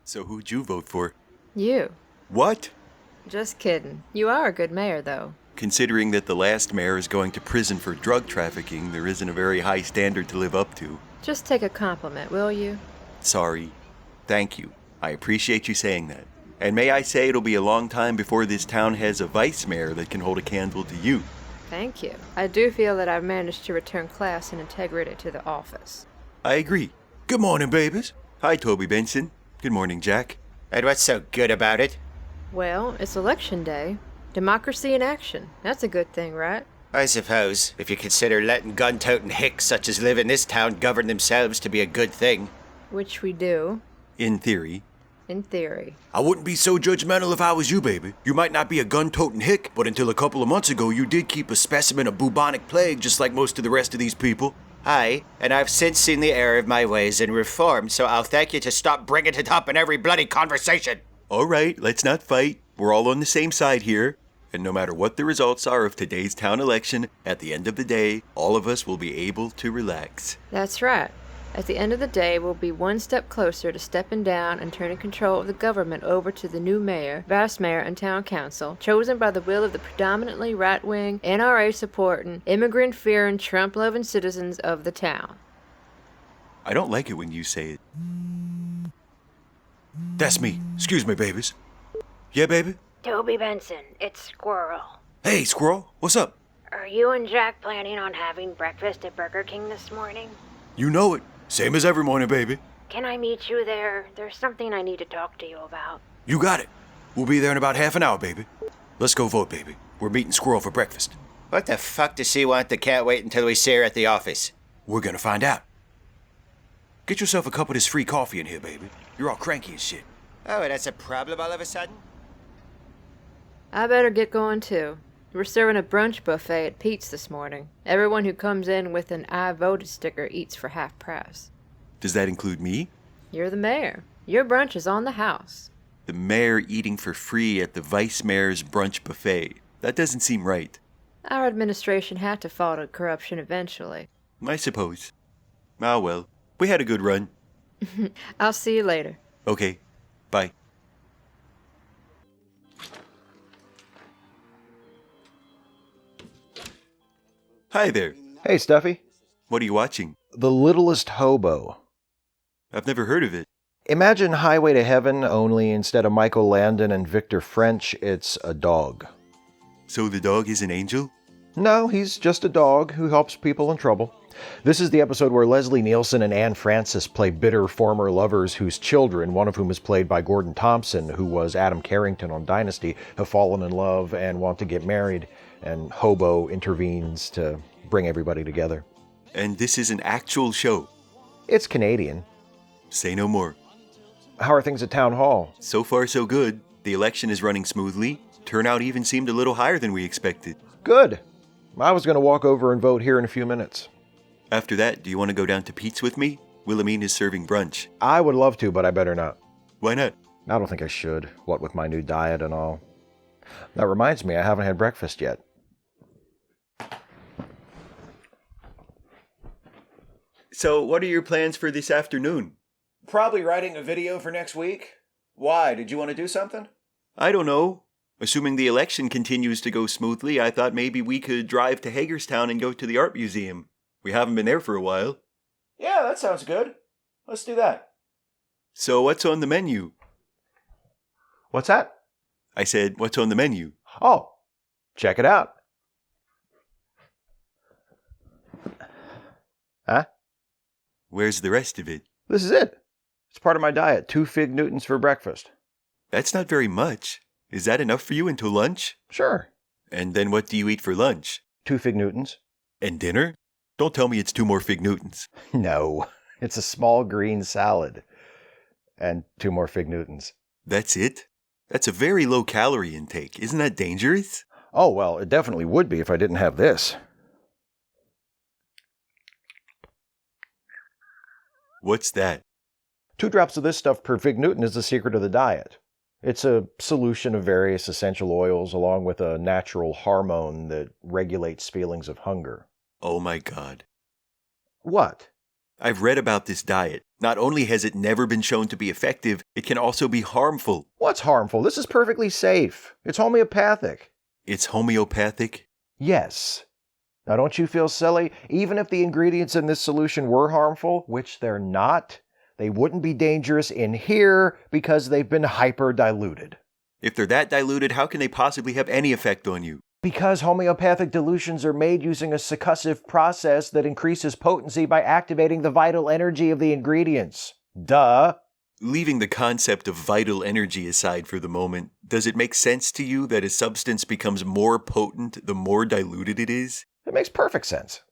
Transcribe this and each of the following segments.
So who'd you vote for? You. What? Just kidding. You are a good mayor, though. Considering that the last mayor is going to prison for drug trafficking, there isn't a very high standard to live up to. Just take a compliment, will you? Sorry. Thank you. I appreciate you saying that. And may I say it'll be a long time before this town has a vice mayor that can hold a candle to you. Thank you. I do feel that I've managed to return class and integrity to the office. I agree. Good morning, babies. Hi, Toby Benson. Good morning, Jack. And what's so good about it? Well, it's election day. Democracy in action. That's a good thing, right? I suppose, if you consider letting gun-toting hicks such as live in this town govern themselves to be a good thing. Which we do, In theory. in theory. I wouldn't be so judgmental if I was you, baby. You might not be a gun-toting hick, but until a couple of months ago, you did keep a specimen of bubonic plague just like most of the rest of these people. Aye, and I've since seen the error of my ways and reformed, so I'll thank you to stop bringing it up in every bloody conversation. All right, let's not fight. We're all on the same side here. And no matter what the results are of today's town election, at the end of the day, all of us will be able to relax. That's right. At the end of the day, we'll be one step closer to stepping down and turning control of the government over to the new mayor, vice mayor, and town council, chosen by the will of the predominantly right-wing, NRA-supporting, immigrant-fearing, Trump-loving citizens of the town. I don't like it when you say it. That's me. Excuse me, babies. Yeah, baby? Toby Benson, it's Squirrel. Hey, Squirrel. What's up? Are you and Jack planning on having breakfast at Burger King this morning? You know it. Same as every morning, baby. Can I meet you there? There's something I need to talk to you about. You got it. We'll be there in about half an hour, baby. Let's go vote, baby. We're meeting Squirrel for breakfast. What the fuck does she want that can't wait until we see her at the office? We're gonna find out. Get yourself a cup of this free coffee in here, baby. You're all cranky as shit. Oh, that's a problem all of a sudden? I better get going too. We're serving a brunch buffet at Pete's this morning. Everyone who comes in with an I voted sticker eats for half price. Does that include me? You're the mayor. Your brunch is on the house. The mayor eating for free at the vice mayor's brunch buffet. That doesn't seem right. Our administration had to fall to corruption eventually. I suppose. Ah, well. We had a good run. I'll see you later. Okay. Bye. Hi there. Hey, Stuffy. What are you watching? The Littlest Hobo. I've never heard of it. Imagine Highway to Heaven, only instead of Michael Landon and Victor French, it's a dog. So the dog is an angel? No, he's just a dog who helps people in trouble. This is the episode where Leslie Nielsen and Anne Francis play bitter former lovers whose children, one of whom is played by Gordon Thompson, who was Adam Carrington on Dynasty, have fallen in love and want to get married, and Hobo intervenes to bring everybody together. And this is an actual show. It's Canadian. Say no more. How are things at Town Hall? So far, so good. The election is running smoothly. Turnout even seemed a little higher than we expected. Good. I was going to walk over and vote here in a few minutes. After that, do you want to go down to Pete's with me? Wilhelmine is serving brunch. I would love to, but I better not. Why not? I don't think I should, what with my new diet and all. That reminds me, I haven't had breakfast yet. So, what are your plans for this afternoon? Probably writing a video for next week. Why? Did you want to do something? I don't know. Assuming the election continues to go smoothly, I thought maybe we could drive to Hagerstown and go to the art museum. We haven't been there for a while. Yeah, that sounds good. Let's do that. So, what's on the menu? What's that? I said, what's on the menu? Oh, check it out. Huh? Where's the rest of it? This is it. It's part of my diet. 2 fig Newtons for breakfast. That's not very much. Is that enough for you until lunch? Sure. And then what do you eat for lunch? 2 fig Newtons. And dinner? Don't tell me it's 2 more fig Newtons. No, it's a small green salad. And 2 more fig Newtons. That's it? That's a very low calorie intake. Isn't that dangerous? Oh, well, it definitely would be if I didn't have this. What's that? 2 drops of this stuff per fig Newton is the secret of the diet. It's a solution of various essential oils along with a natural hormone that regulates feelings of hunger. Oh my God. What? I've read about this diet. Not only has it never been shown to be effective, it can also be harmful. What's harmful? This is perfectly safe. It's homeopathic. It's homeopathic? Yes. Now don't you feel silly? Even if the ingredients in this solution were harmful, which they're not, they wouldn't be dangerous in here because they've been hyper-diluted. If they're that diluted, how can they possibly have any effect on you? Because homeopathic dilutions are made using a succussive process that increases potency by activating the vital energy of the ingredients. Duh. Leaving the concept of vital energy aside for the moment, does it make sense to you that a substance becomes more potent the more diluted it is? It makes perfect sense.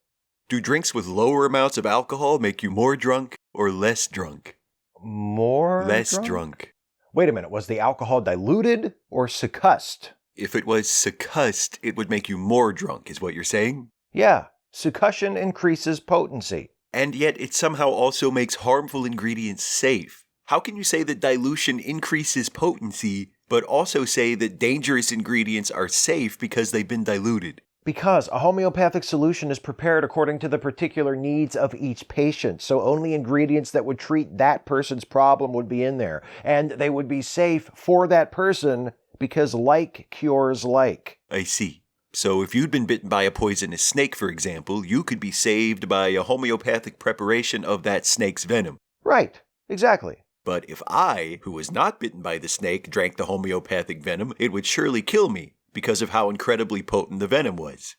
Do drinks with lower amounts of alcohol make you more drunk or less drunk? Less drunk. Wait a minute, was the alcohol diluted or succussed? If it was succussed, it would make you more drunk, is what you're saying? Yeah, succussion increases potency. And yet it somehow also makes harmful ingredients safe. How can you say that dilution increases potency, but also say that dangerous ingredients are safe because they've been diluted? Because a homeopathic solution is prepared according to the particular needs of each patient, so only ingredients that would treat that person's problem would be in there, and they would be safe for that person because like cures like. I see. So if you'd been bitten by a poisonous snake, for example, you could be saved by a homeopathic preparation of that snake's venom. Right, exactly. But if I, who was not bitten by the snake, drank the homeopathic venom, it would surely kill me because of how incredibly potent the venom was.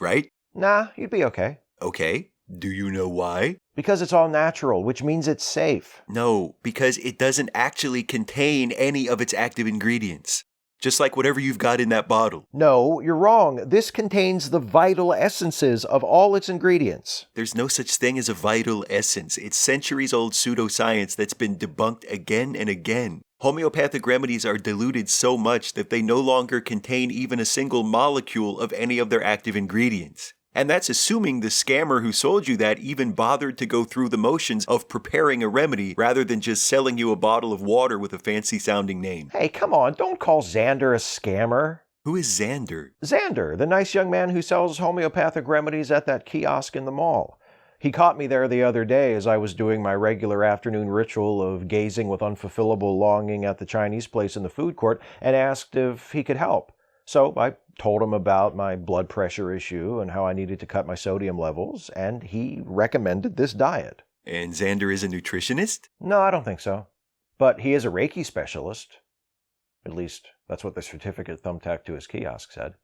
Right? Nah, you'd be okay. Okay. Do you know why? Because it's all natural, which means it's safe. No, because it doesn't actually contain any of its active ingredients. Just like whatever you've got in that bottle. No, you're wrong. This contains the vital essences of all its ingredients. There's no such thing as a vital essence. It's centuries-old pseudoscience that's been debunked again and again. Homeopathic remedies are diluted so much that they no longer contain even a single molecule of any of their active ingredients. And that's assuming the scammer who sold you that even bothered to go through the motions of preparing a remedy rather than just selling you a bottle of water with a fancy-sounding name. Hey, come on, don't call Xander a scammer. Who is Xander? Xander, the nice young man who sells homeopathic remedies at that kiosk in the mall. He caught me there the other day as I was doing my regular afternoon ritual of gazing with unfulfillable longing at the Chinese place in the food court and asked if he could help. So I told him about my blood pressure issue and how I needed to cut my sodium levels, and he recommended this diet. And Xander is a nutritionist? No, I don't think so. But he is a Reiki specialist. At least, that's what the certificate thumbtacked to his kiosk said.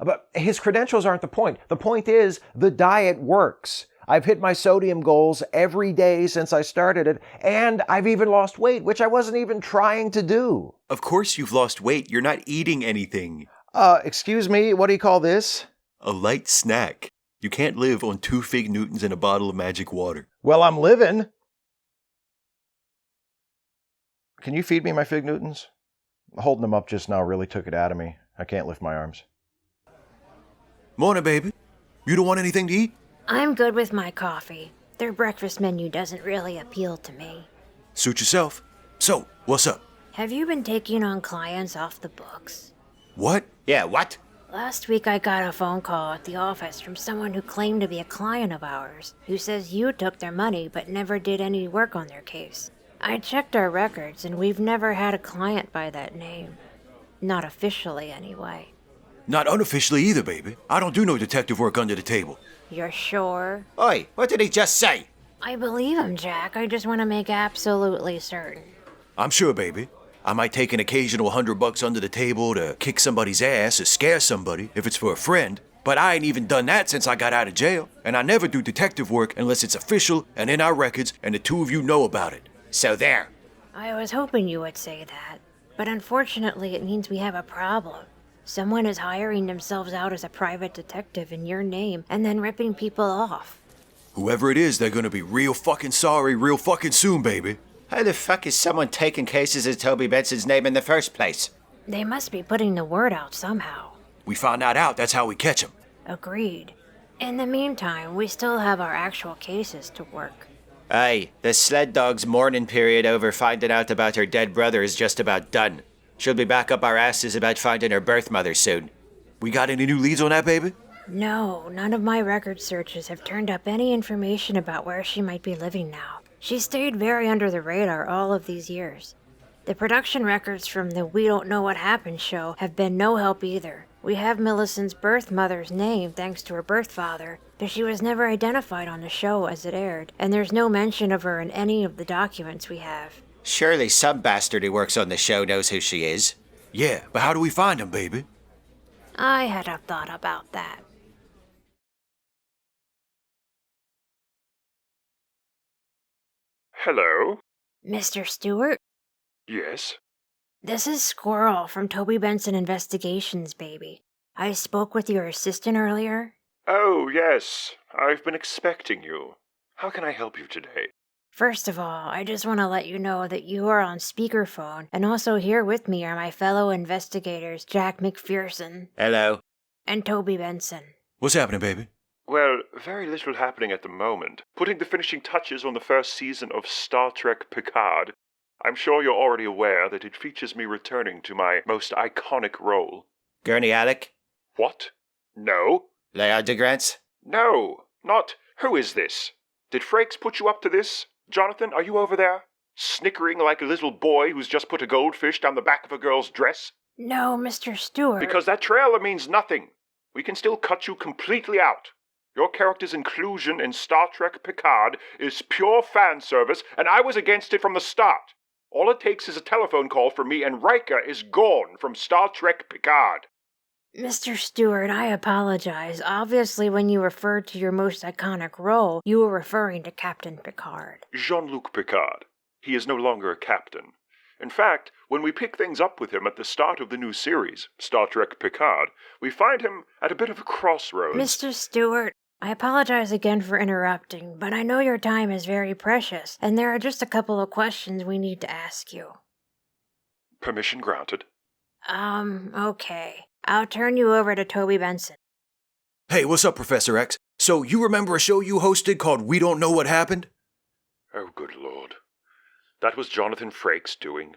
But his credentials aren't the point. The point is, the diet works. I've hit my sodium goals every day since I started it, and I've even lost weight, which I wasn't even trying to do. Of course you've lost weight. You're not eating anything. Excuse me, what do you call this? A light snack. You can't live on 2 fig Newtons and a bottle of magic water. Well, I'm living. Can you feed me my fig Newtons? Holding them up just now really took it out of me. I can't lift my arms. Morning, baby. You don't want anything to eat? I'm good with my coffee. Their breakfast menu doesn't really appeal to me. Suit yourself. So, what's up? Have you been taking on clients off the books? What? Yeah, what? Last week I got a phone call at the office from someone who claimed to be a client of ours, who says you took their money but never did any work on their case. I checked our records and we've never had a client by that name. Not officially, anyway. Not unofficially either, baby. I don't do no detective work under the table. You're sure? Oi, what did he just say? I believe him, Jack. I just want to make absolutely certain. I'm sure, baby. I might take an occasional $100 under the table to kick somebody's ass or scare somebody if it's for a friend. But I ain't even done that since I got out of jail. And I never do detective work unless it's official and in our records and the two of you know about it. So there. I was hoping you would say that. But unfortunately, it means we have a problem. Someone is hiring themselves out as a private detective in your name and then ripping people off. Whoever it is, they're gonna be real fucking sorry real fucking soon, baby. How the fuck is someone taking cases in Toby Benson's name in the first place? They must be putting the word out somehow. We find that out, that's how we catch them. Agreed. In the meantime, we still have our actual cases to work. Aye, the sled dog's mourning period over finding out about her dead brother is just about done. She'll be back up our asses about finding her birth mother soon. We got any new leads on that, baby? No, none of my record searches have turned up any information about where she might be living now. She stayed very under the radar all of these years. The production records from the We Don't Know What Happened show have been no help either. We have Millicent's birth mother's name thanks to her birth father, but she was never identified on the show as it aired, and there's no mention of her in any of the documents we have. Surely some bastard who works on the show knows who she is. Yeah, but how do we find him, baby? I had a thought about that. Hello? Mr. Stewart? Yes? This is Squirrel from Toby Benson Investigations, baby. I spoke with your assistant earlier. Oh, yes. I've been expecting you. How can I help you today? First of all, I just want to let you know that you are on speakerphone, and also here with me are my fellow investigators, Jack McPherson Hello. and Toby Benson. What's happening, baby? Well, very little happening at the moment. Putting the finishing touches on the first season of Star Trek Picard. I'm sure you're already aware that it features me returning to my most iconic role. Gurney Alec? What? No? Leon DeGrantz? No, not. Who is this? Did Frakes put you up to this? Jonathan, are you over there? Snickering like a little boy who's just put a goldfish down the back of a girl's dress? No, Mr. Stewart. Because that trailer means nothing. We can still cut you completely out. Your character's inclusion in Star Trek Picard is pure fan service, and I was against it from the start. All it takes is a telephone call from me, and Riker is gone from Star Trek Picard. Mr. Stewart, I apologize. Obviously, when you referred to your most iconic role, you were referring to Captain Picard. Jean-Luc Picard. He is no longer a captain. In fact, when we pick things up with him at the start of the new series, Star Trek Picard, we find him at a bit of a crossroads. Mr. Stewart, I apologize again for interrupting, but I know your time is very precious, and there are just a couple of questions we need to ask you. Permission granted. Okay. I'll turn you over to Toby Benson. Hey, what's up, Professor X? So, you remember a show you hosted called We Don't Know What Happened? Oh, good Lord. That was Jonathan Frakes doing.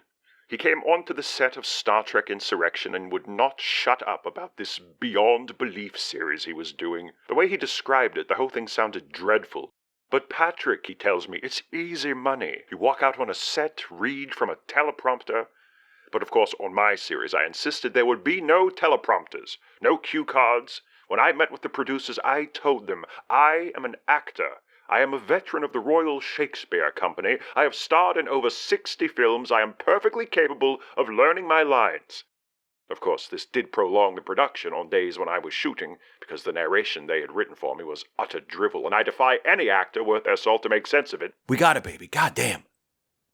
He came onto the set of Star Trek Insurrection and would not shut up about this beyond belief series he was doing. The way he described it, the whole thing sounded dreadful. But Patrick, he tells me, it's easy money. You walk out on a set, read from a teleprompter. But of course, on my series, I insisted there would be no teleprompters, no cue cards. When I met with the producers, I told them, I am an actor. I am a veteran of the Royal Shakespeare Company. I have starred in over 60 films. I am perfectly capable of learning my lines. Of course, this did prolong the production on days when I was shooting, because the narration they had written for me was utter drivel, and I defy any actor worth their salt to make sense of it. We got it, baby. Goddamn.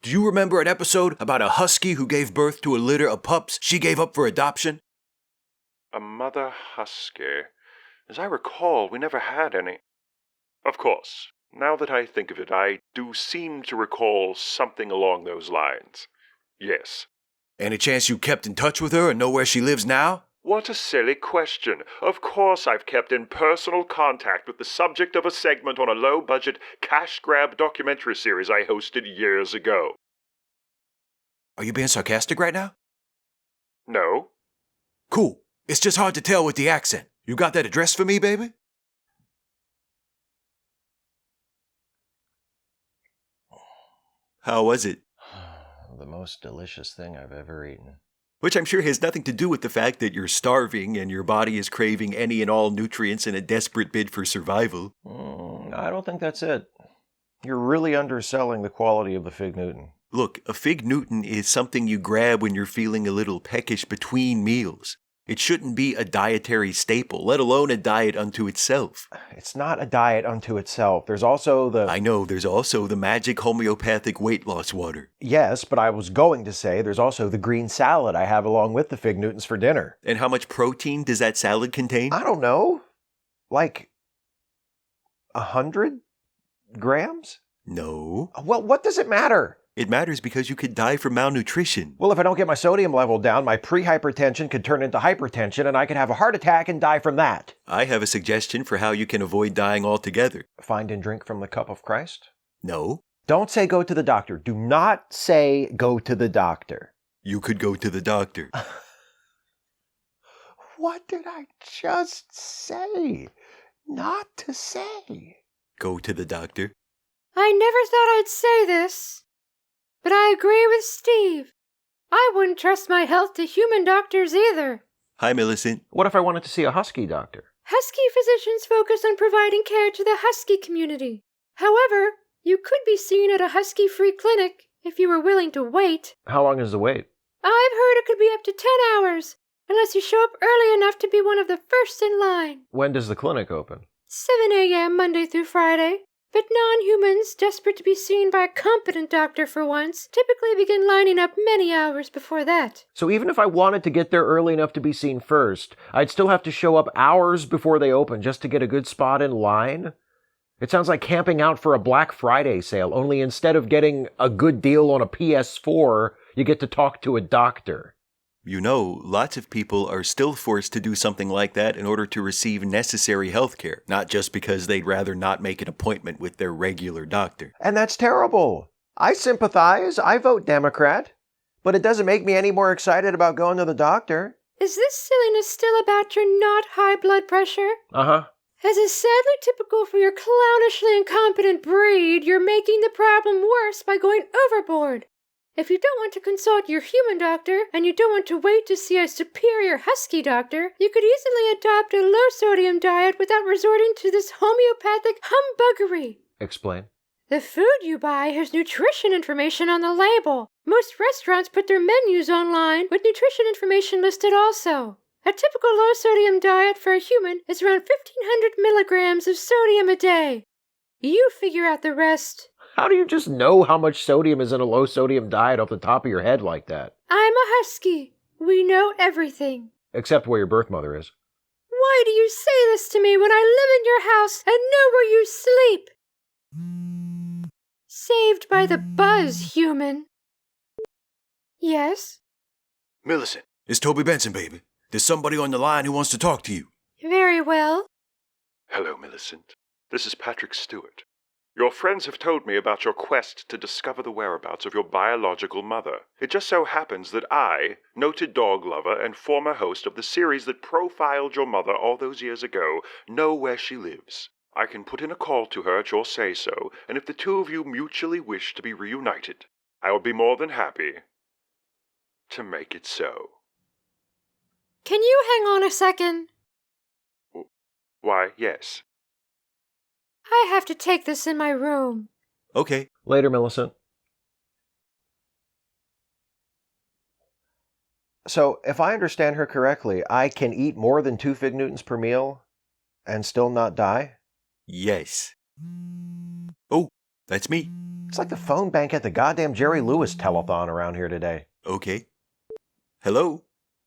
Do you remember an episode about a husky who gave birth to a litter of pups she gave up for adoption? A mother husky. As I recall, we never had any. Of course, now that I think of it, I do seem to recall something along those lines. Yes. Any chance you kept in touch with her and know where she lives now? What a silly question. Of course I've kept in personal contact with the subject of a segment on a low-budget, cash-grab documentary series I hosted years ago. Are you being sarcastic right now? No. Cool. It's just hard to tell with the accent. You got that address for me, baby? How was it? The most delicious thing I've ever eaten. Which I'm sure has nothing to do with the fact that you're starving and your body is craving any and all nutrients in a desperate bid for survival. I don't think that's it. You're really underselling the quality of the Fig Newton. Look, a Fig Newton is something you grab when you're feeling a little peckish between meals. It shouldn't be a dietary staple, let alone a diet unto itself. It's not a diet unto itself. There's also the... I know, there's also the magic homeopathic weight loss water. Yes, but I was going to say there's also the green salad I have along with the Fig Newtons for dinner. And how much protein does that salad contain? I don't know. Like 100 grams? No. Well, what does it matter? It matters because you could die from malnutrition. Well, if I don't get my sodium level down, my pre-hypertension could turn into hypertension and I could have a heart attack and die from that. I have a suggestion for how you can avoid dying altogether. Find and drink from the cup of Christ? No. Don't say go to the doctor. Do not say go to the doctor. You could go to the doctor. What did I just say? Not to say. Go to the doctor. I never thought I'd say this, but I agree with Steve. I wouldn't trust my health to human doctors either. Hi, Millicent. What if I wanted to see a husky doctor? Husky physicians focus on providing care to the husky community. However, you could be seen at a husky-free clinic if you were willing to wait. How long is the wait? I've heard it could be up to 10 hours, unless you show up early enough to be one of the first in line. When does the clinic open? 7 a.m. Monday through Friday. But non-humans, desperate to be seen by a competent doctor for once, typically begin lining up many hours before that. So even if I wanted to get there early enough to be seen first, I'd still have to show up hours before they open just to get a good spot in line? It sounds like camping out for a Black Friday sale, only instead of getting a good deal on a PS4, you get to talk to a doctor. You know, lots of people are still forced to do something like that in order to receive necessary health care, not just because they'd rather not make an appointment with their regular doctor. And that's terrible. I sympathize. I vote Democrat. But it doesn't make me any more excited about going to the doctor. Is this silliness still about your not high blood pressure? Uh-huh. As is sadly typical for your clownishly incompetent breed, you're making the problem worse by going overboard. If you don't want to consult your human doctor, and you don't want to wait to see a superior husky doctor, you could easily adopt a low-sodium diet without resorting to this homeopathic humbuggery. Explain. The food you buy has nutrition information on the label. Most restaurants put their menus online with nutrition information listed also. A typical low-sodium diet for a human is around 1,500 milligrams of sodium a day. You figure out the rest. How do you just know how much sodium is in a low-sodium diet off the top of your head like that? I'm a husky. We know everything. Except where your birth mother is. Why do you say this to me when I live in your house and know where you sleep? Saved by the buzz, human. Yes? Millicent, it's Toby Benson, baby. There's somebody on the line who wants to talk to you. Very well. Hello, Millicent. This is Patrick Stewart. Your friends have told me about your quest to discover the whereabouts of your biological mother. It just so happens that I, noted dog lover and former host of the series that profiled your mother all those years ago, know where she lives. I can put in a call to her at your say-so, and if the two of you mutually wish to be reunited, I would be more than happy to make it so. Can you hang on a second? Why, yes. I have to take this in my room. Okay. Later, Millicent. So, if I understand her correctly, I can eat more than 2 Fig Newtons per meal and still not die? Yes. Oh, that's me. It's like the phone bank at the goddamn Jerry Lewis telethon around here today. Okay. Hello?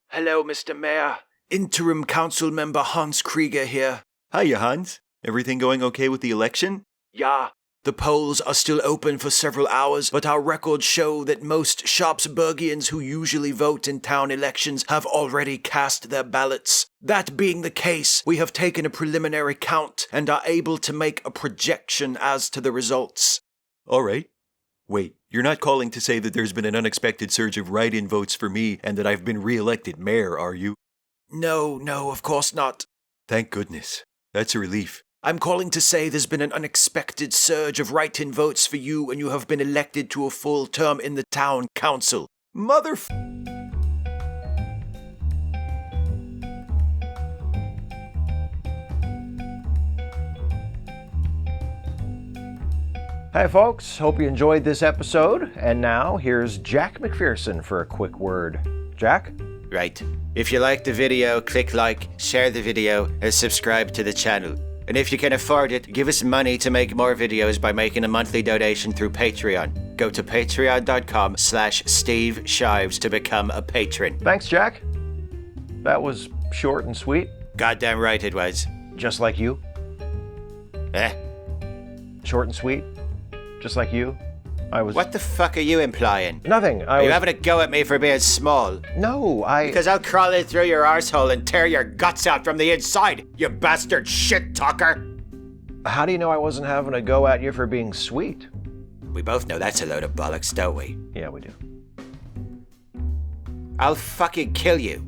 Hello, Mr. Mayor. Interim council member Hans Krieger here. Hiya, Hans. Everything going okay with the election? Yeah, the polls are still open for several hours, but our records show that most Sharpsburgians who usually vote in town elections have already cast their ballots. That being the case, we have taken a preliminary count and are able to make a projection as to the results. All right. Wait, you're not calling to say that there's been an unexpected surge of write-in votes for me and that I've been re-elected mayor, are you? No, of course not. Thank goodness. That's a relief. I'm calling to say there's been an unexpected surge of write-in votes for you and you have been elected to a full term in the town council. Hi folks, hope you enjoyed this episode. And now, here's Jack McPherson for a quick word. Jack? Right. If you liked the video, click like, share the video, and subscribe to the channel. And if you can afford it, give us money to make more videos by making a monthly donation through Patreon. Go to patreon.com/Steve Shives to become a patron. Thanks, Jack. That was short and sweet. Goddamn right it was. Just like you. Short and sweet. Just like you. I was... What the fuck are you implying? Nothing. Are you having a go at me for being small? No, Because I'll crawl in through your arsehole and tear your guts out from the inside, you bastard shit talker! How do you know I wasn't having a go at you for being sweet? We both know that's a load of bollocks, don't we? Yeah, we do. I'll fucking kill you.